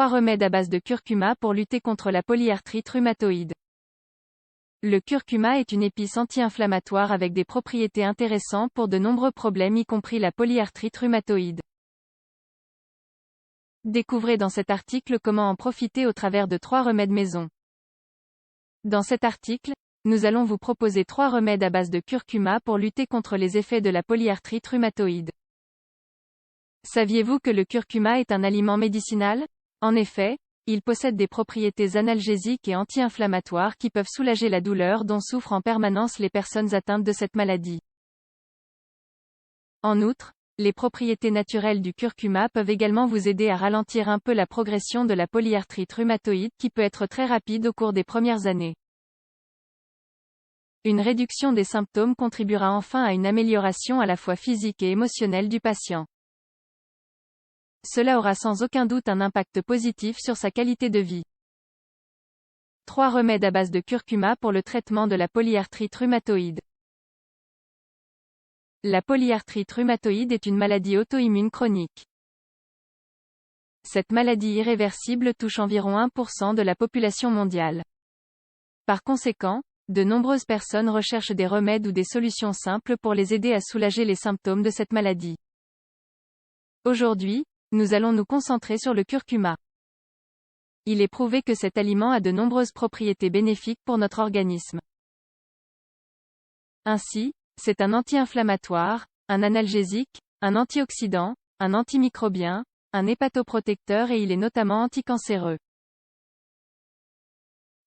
3 remèdes à base de curcuma pour lutter contre la polyarthrite rhumatoïde. Le curcuma est une épice anti-inflammatoire avec des propriétés intéressantes pour de nombreux problèmes y compris la polyarthrite rhumatoïde. Découvrez dans cet article comment en profiter au travers de 3 remèdes maison. Dans cet article, nous allons vous proposer 3 remèdes à base de curcuma pour lutter contre les effets de la polyarthrite rhumatoïde. Saviez-vous que le curcuma est un aliment médicinal? En effet, il possède des propriétés analgésiques et anti-inflammatoires qui peuvent soulager la douleur dont souffrent en permanence les personnes atteintes de cette maladie. En outre, les propriétés naturelles du curcuma peuvent également vous aider à ralentir un peu la progression de la polyarthrite rhumatoïde qui peut être très rapide au cours des premières années. Une réduction des symptômes contribuera enfin à une amélioration à la fois physique et émotionnelle du patient. Cela aura sans aucun doute un impact positif sur sa qualité de vie. 3 remèdes à base de curcuma pour le traitement de la polyarthrite rhumatoïde. La polyarthrite rhumatoïde est une maladie auto-immune chronique. Cette maladie irréversible touche environ 1% de la population mondiale. Par conséquent, de nombreuses personnes recherchent des remèdes ou des solutions simples pour les aider à soulager les symptômes de cette maladie. Aujourd'hui, nous allons nous concentrer sur le curcuma. Il est prouvé que cet aliment a de nombreuses propriétés bénéfiques pour notre organisme. Ainsi, c'est un anti-inflammatoire, un analgésique, un antioxydant, un antimicrobien, un hépatoprotecteur et il est notamment anticancéreux.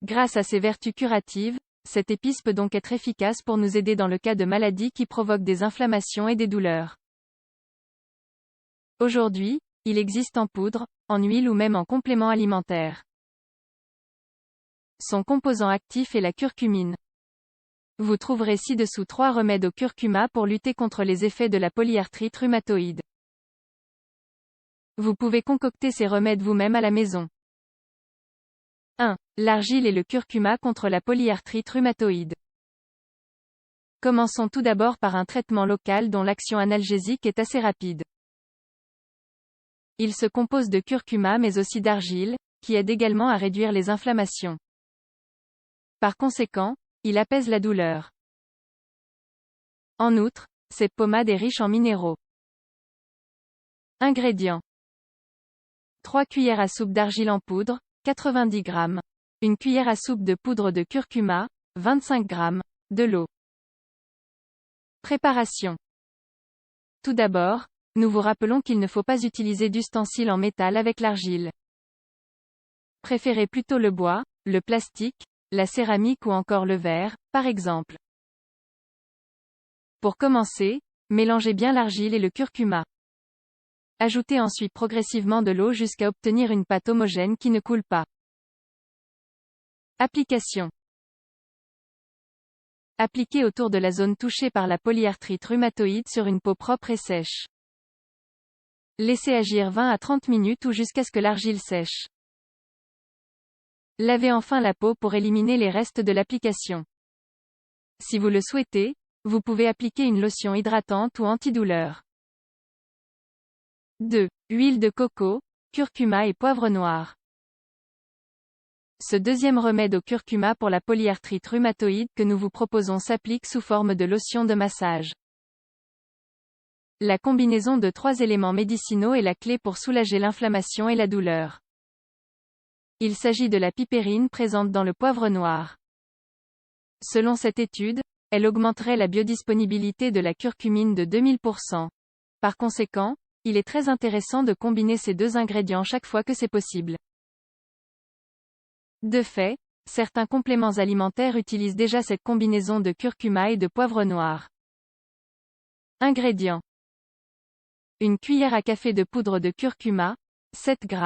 Grâce à ses vertus curatives, cette épice peut donc être efficace pour nous aider dans le cas de maladies qui provoquent des inflammations et des douleurs. Aujourd'hui, il existe en poudre, en huile ou même en complément alimentaire. Son composant actif est la curcumine. Vous trouverez ci-dessous 3 remèdes au curcuma pour lutter contre les effets de la polyarthrite rhumatoïde. Vous pouvez concocter ces remèdes vous-même à la maison. 1. L'argile et le curcuma contre la polyarthrite rhumatoïde. Commençons tout d'abord par un traitement local dont l'action analgésique est assez rapide. Il se compose de curcuma mais aussi d'argile, qui aide également à réduire les inflammations. Par conséquent, il apaise la douleur. En outre, cette pommade est riche en minéraux. Ingrédients. 3 cuillères à soupe d'argile en poudre, 90 g. 1 cuillère à soupe de poudre de curcuma, 25 g. De l'eau. Préparation. Tout d'abord, nous vous rappelons qu'il ne faut pas utiliser d'ustensiles en métal avec l'argile. Préférez plutôt le bois, le plastique, la céramique ou encore le verre, par exemple. Pour commencer, mélangez bien l'argile et le curcuma. Ajoutez ensuite progressivement de l'eau jusqu'à obtenir une pâte homogène qui ne coule pas. Application. Appliquez autour de la zone touchée par la polyarthrite rhumatoïde sur une peau propre et sèche. Laissez agir 20 à 30 minutes ou jusqu'à ce que l'argile sèche. Lavez enfin la peau pour éliminer les restes de l'application. Si vous le souhaitez, vous pouvez appliquer une lotion hydratante ou antidouleur. 2. Huile de coco, curcuma et poivre noir. Ce deuxième remède au curcuma pour la polyarthrite rhumatoïde que nous vous proposons s'applique sous forme de lotion de massage. La combinaison de 3 éléments médicinaux est la clé pour soulager l'inflammation et la douleur. Il s'agit de la pipérine présente dans le poivre noir. Selon cette étude, elle augmenterait la biodisponibilité de la curcumine de 2000%. Par conséquent, il est très intéressant de combiner ces 2 ingrédients chaque fois que c'est possible. De fait, certains compléments alimentaires utilisent déjà cette combinaison de curcuma et de poivre noir. Ingrédients. 1 cuillère à café de poudre de curcuma, 7 g.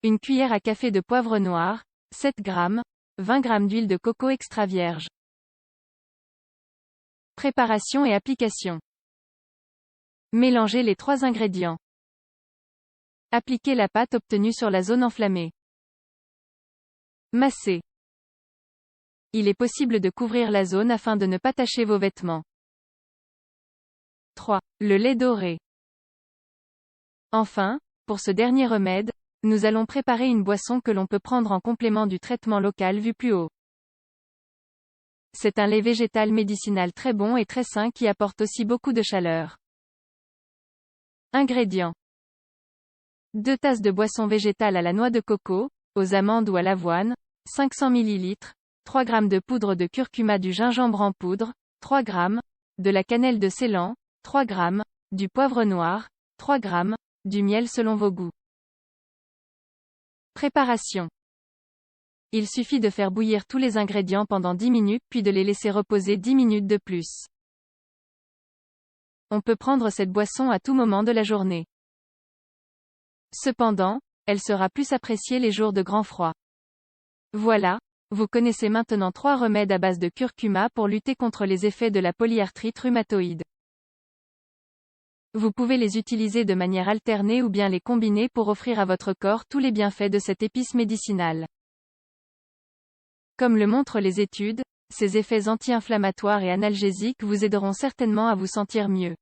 1 cuillère à café de poivre noir, 7 g. 20 g d'huile de coco extra vierge. Préparation et application. Mélangez les 3 ingrédients. Appliquez la pâte obtenue sur la zone enflammée. Massez. Il est possible de couvrir la zone afin de ne pas tacher vos vêtements. 3. Le lait doré. Enfin, pour ce dernier remède, Nous allons préparer une boisson que l'on peut prendre en complément du traitement local vu plus haut. C'est un lait végétal médicinal très bon et très sain qui apporte aussi beaucoup de chaleur. Ingrédients. 2 tasses de boisson végétale à la noix de coco, aux amandes ou à l'avoine, 500 ml, 3 g de poudre de curcuma, du gingembre en poudre, 3 g, de la cannelle de Ceylan, 3 g, du poivre noir, 3 g, du miel selon vos goûts. Préparation. Il suffit de faire bouillir tous les ingrédients pendant 10 minutes puis de les laisser reposer 10 minutes de plus. On peut prendre cette boisson à tout moment de la journée. Cependant, elle sera plus appréciée les jours de grand froid. Voilà, vous connaissez maintenant 3 remèdes à base de curcuma pour lutter contre les effets de la polyarthrite rhumatoïde. Vous pouvez les utiliser de manière alternée ou bien les combiner pour offrir à votre corps tous les bienfaits de cette épice médicinale. Comme le montrent les études, ces effets anti-inflammatoires et analgésiques vous aideront certainement à vous sentir mieux.